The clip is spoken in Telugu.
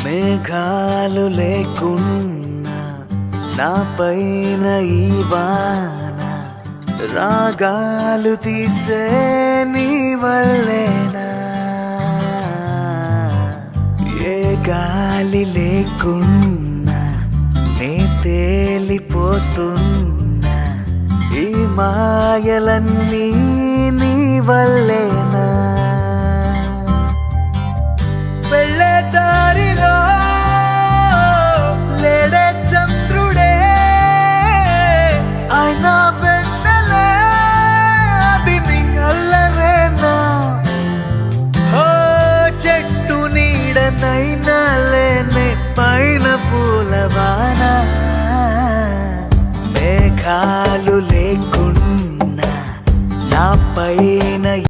మేఘాలు లేకున్నా నా పైన ఈ వాన రాగాలు తీసే నీ వల్లేనా ఏ గాలి లేకున్నా నే తేలిపోతున్నా ఈ మాయలన్నీ నీ వల్లేనా వెళ్ళే దారిలో లేడే చంద్రుడే ఆయన వెన్నెలే అది నీ అల్లరేనా ఓ చెట్టు నీడనైనా లేనే పైన పూలవాన మేఘాలు లేకున్నా నా పైన